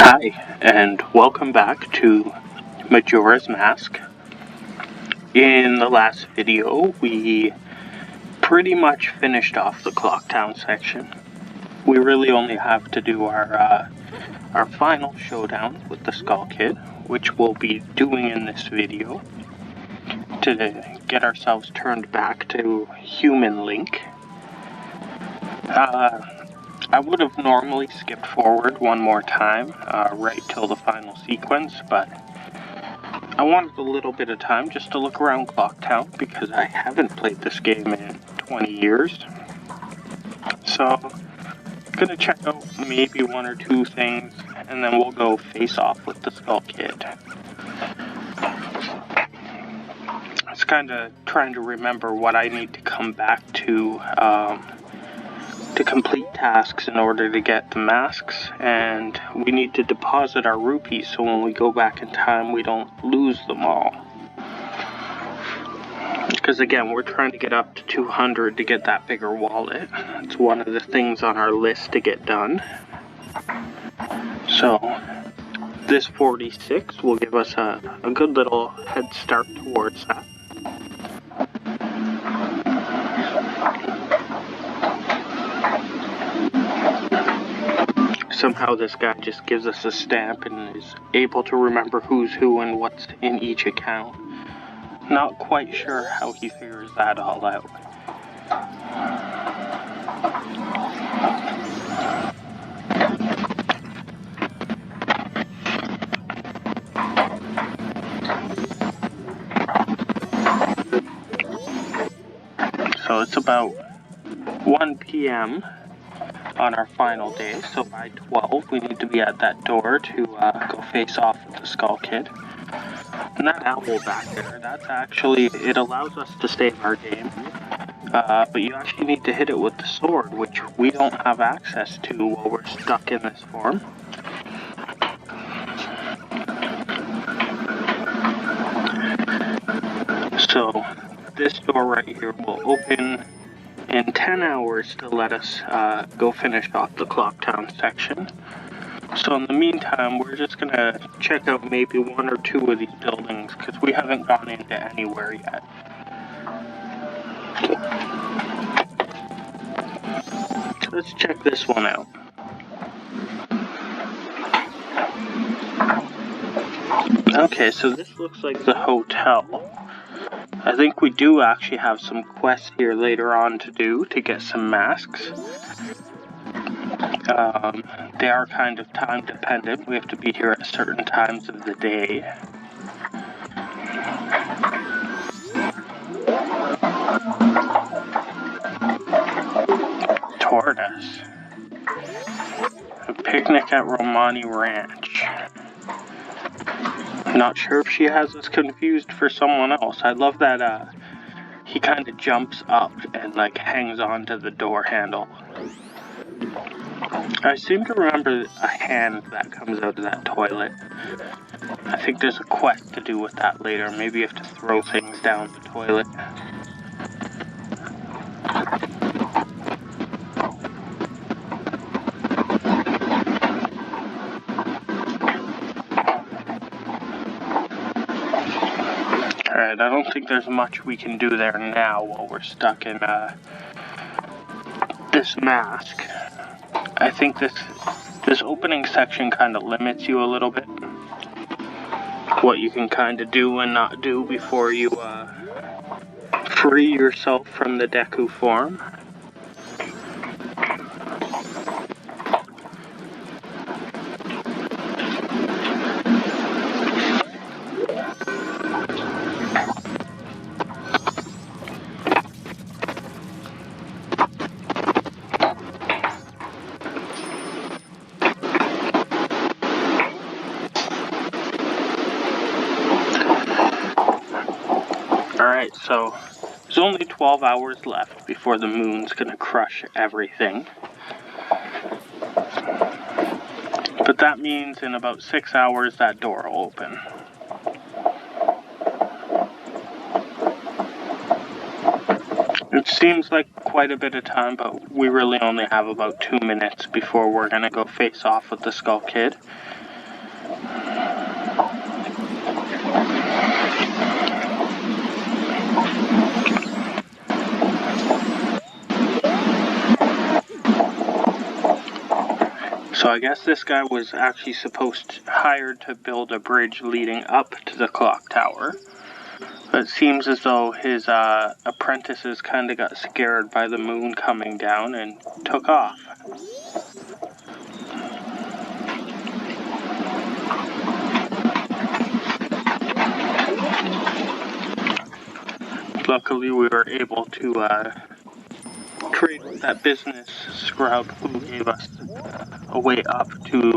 Hi, and welcome back to Majora's Mask. In the last video, we pretty much finished off the Clocktown section. We really only have to do our final showdown with the Skull Kid, which we'll be doing in this video to get ourselves turned back to Human Link. I would have normally skipped forward one more time, right till the final sequence, but I wanted a little bit of time just to look around Clocktown because I haven't played this game in 20 years. So, I'm gonna check out maybe one or two things and then we'll go face off with the Skull Kid. I was kinda trying to remember what I need to come back to complete tasks in order to get the masks, and we need to deposit our rupees so when we go back in time we don't lose them all. Because again, we're trying to get up to 200 to get that bigger wallet. It's one of the things on our list to get done. So this 46 will give us a good little head start towards that. Somehow this guy just gives us a stamp and is able to remember who's who and what's in each account. Not quite sure how he figures that all out. So it's about 1 p.m. on our final day, so by 12 we need to be at that door to go face off with the Skull Kid. And that owl back there, that's actually, it allows us to save our game, but you actually need to hit it with the sword, which we don't have access to while we're stuck in this form. So this door right here will open in 10 hours to let us go finish off the Clocktown section. So in the meantime, we're just gonna check out maybe one or two of these buildings because we haven't gone into anywhere yet. Let's check this one out. Okay, so this looks like the hotel. I think we do actually have some quests here later on to do to get some masks. They are kind of time dependent. We have to be here at certain times of the day. Tortoise. A picnic at Romani Ranch. Not sure if she has us confused for someone else. I love that he kind of jumps up and like hangs on to the door handle. I seem to remember a hand that comes out of that toilet. I think there's a quest to do with that later. Maybe you have to throw things down the toilet. Alright, I don't think there's much we can do there now while we're stuck in this mask. I think this opening section kind of limits you a little bit. What you can kind of do and not do before you free yourself from the Deku form. Alright, so there's only 12 hours left before the moon's gonna crush everything. But that means in about 6 hours that door will open. It seems like quite a bit of time, but we really only have about 2 minutes before we're gonna go face off with the Skull Kid. So I guess this guy was actually hired to build a bridge leading up to the clock tower. But it seems as though his apprentices kind of got scared by the moon coming down and took off. Luckily, we were able to trade with that business scrub who gave us a way up to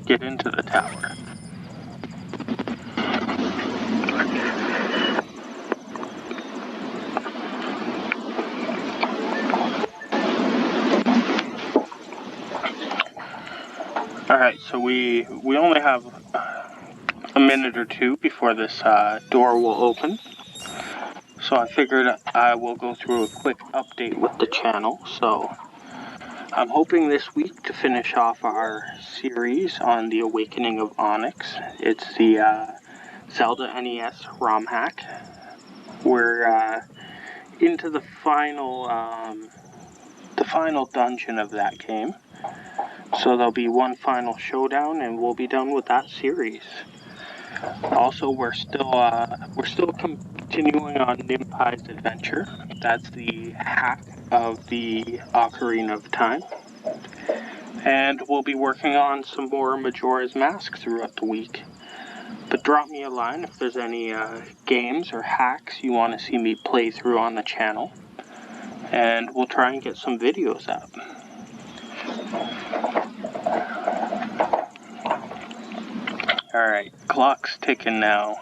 get into the tower. Alright, so we only have a minute or two before this door will open. So I figured I will go through a quick update with the channel. So I'm hoping this week to finish off our series on the Awakening of Onyx. It's the Zelda NES ROM hack. We're into the final dungeon of that game. So there'll be one final showdown, and we'll be done with that series. Also, we're still continuing on Nimpai's adventure. That's the hack of the Ocarina of Time. And we'll be working on some more Majora's Mask throughout the week. But drop me a line if there's any games or hacks you want to see me play through on the channel. And we'll try and get some videos up. Alright, clock's ticking now.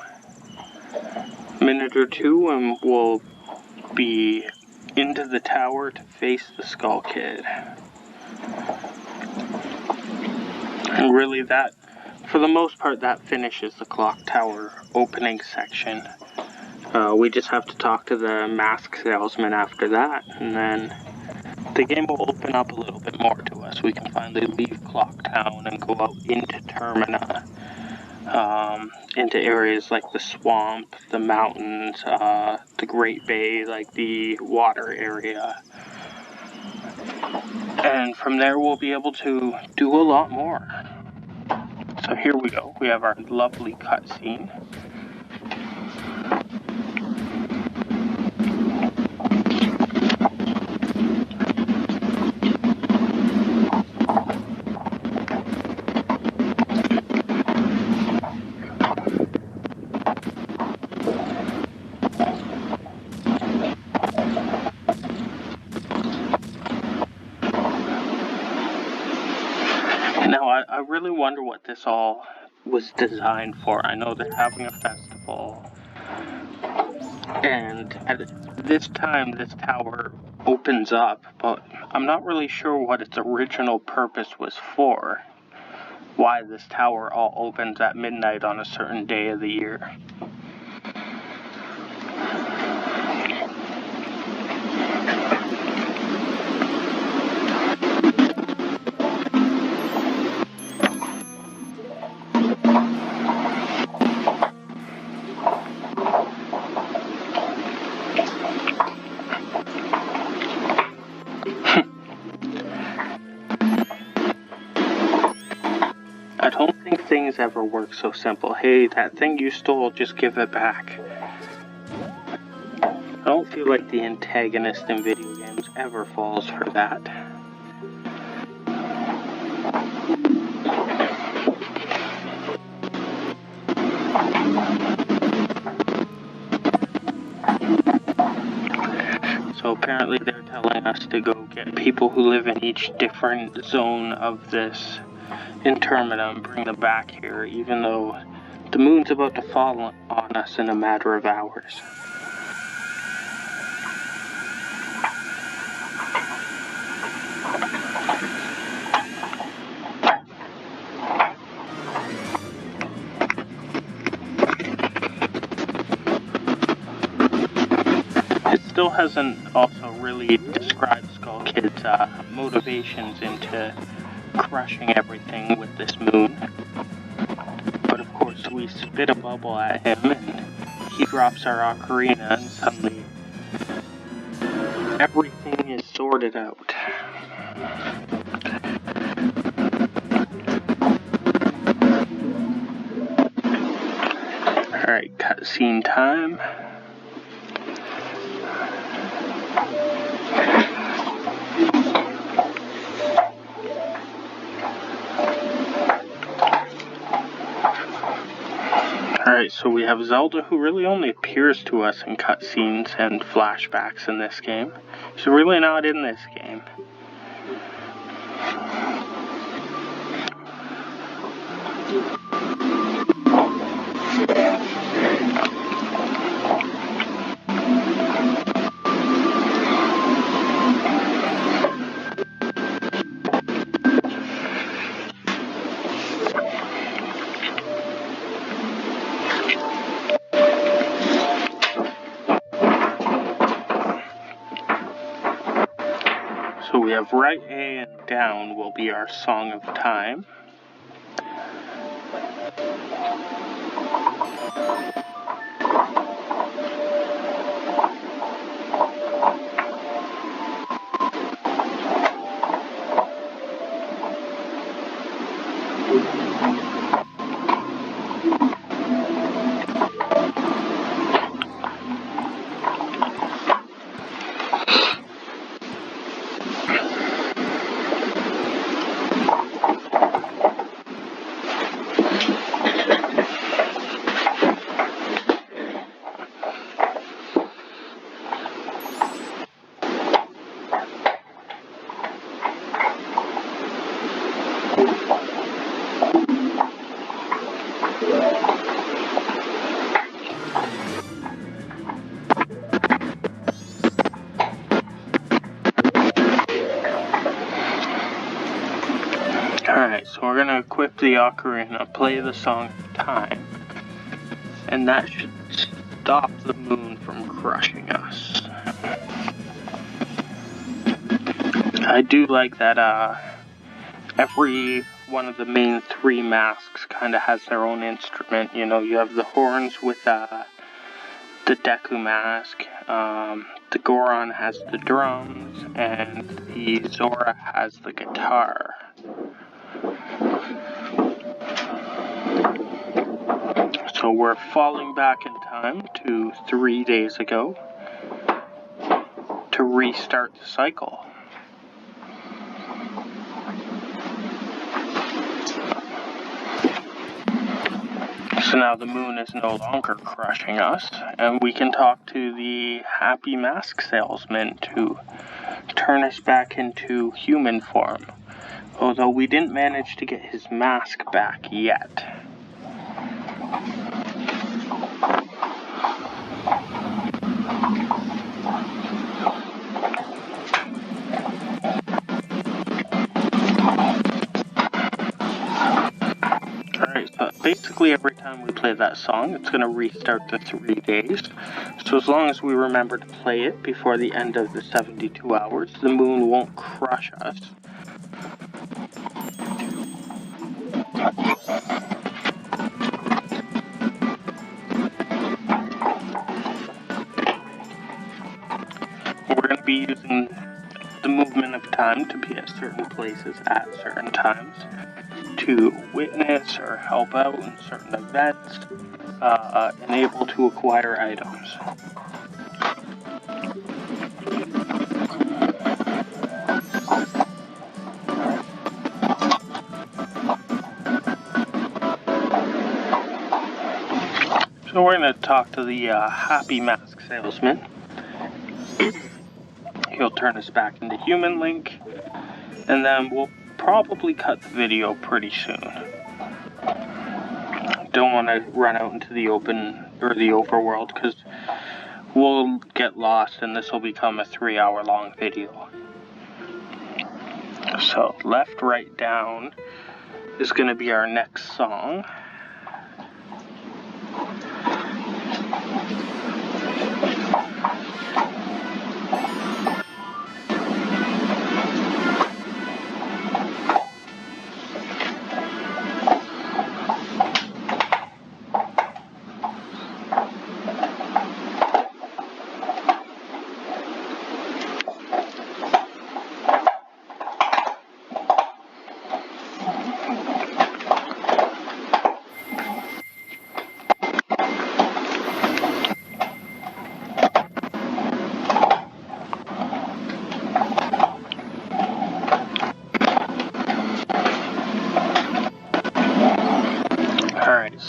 Minute or two and we'll be into the tower to face the Skull Kid. And really for the most part, that finishes the clock tower opening section. We just have to talk to the mask salesman after that, and then the game will open up a little bit more to us. We can finally leave Clock Town and go out into Termina. Into areas like the swamp, the mountains, the Great Bay, like the water area. And from there we'll be able to do a lot more. So here we go. We have our lovely cutscene. Now, I really wonder what this all was designed for. I know they're having a festival, and at this time, this tower opens up, but I'm not really sure what its original purpose was for. Why this tower all opens at midnight on a certain day of the year. I don't think things ever work so simple. Hey, that thing you stole, just give it back. I don't feel like the antagonist in video games ever falls for that. So apparently they're telling us to go get people who live in each different zone of this Termina and bring them back here, even though the moon's about to fall on us in a matter of hours. It still hasn't also really described Skull Kid's motivations into crushing everything with this moon. But of course we spit a bubble at him and he drops our ocarina and suddenly everything is sorted out. cutscene time. Alright, so we have Zelda, who really only appears to us in cutscenes and flashbacks in this game. She's really not in this game. So we have right A and down will be our Song of Time. Alright, so we're going to equip the ocarina, play the Song of Time, and that should stop the moon from crushing us. I do like that every one of the main three masks kind of has their own instrument. You know, you have the horns with the Deku mask, the Goron has the drums, and the Zora has the guitar. So we're falling back in time to 3 days ago to restart the cycle. So now the moon is no longer crushing us, and we can talk to the happy mask salesman to turn us back into human form, although we didn't manage to get his mask back yet. Alright, so basically every time we play that song, it's going to restart the 3 days. So as long as we remember to play it before the end of the 72 hours, the moon won't crush us. We're going to be using the movement of time to be at certain places at certain times to witness or help out in certain events, and able to acquire items. So we're going to talk to the happy mask salesman. He'll turn us back into human Link, and then we'll probably cut the video pretty soon. Don't want to run out into the open or the overworld because we'll get lost and this will become a 3-hour long video. So left, right, down is going to be our next song.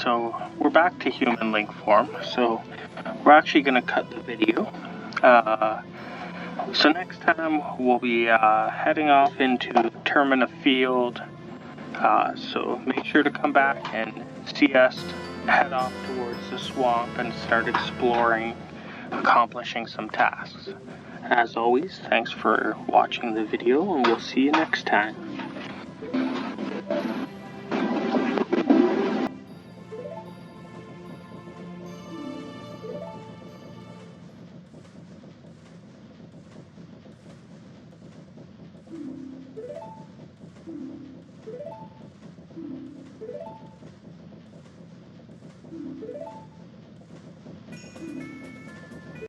so we're back to human link form, so we're actually going to cut the video. So next time we'll be heading off into Termina Field, so make sure to come back and see us head off towards the swamp and start exploring, accomplishing some tasks. As always, thanks for watching the video, and we'll see you next time.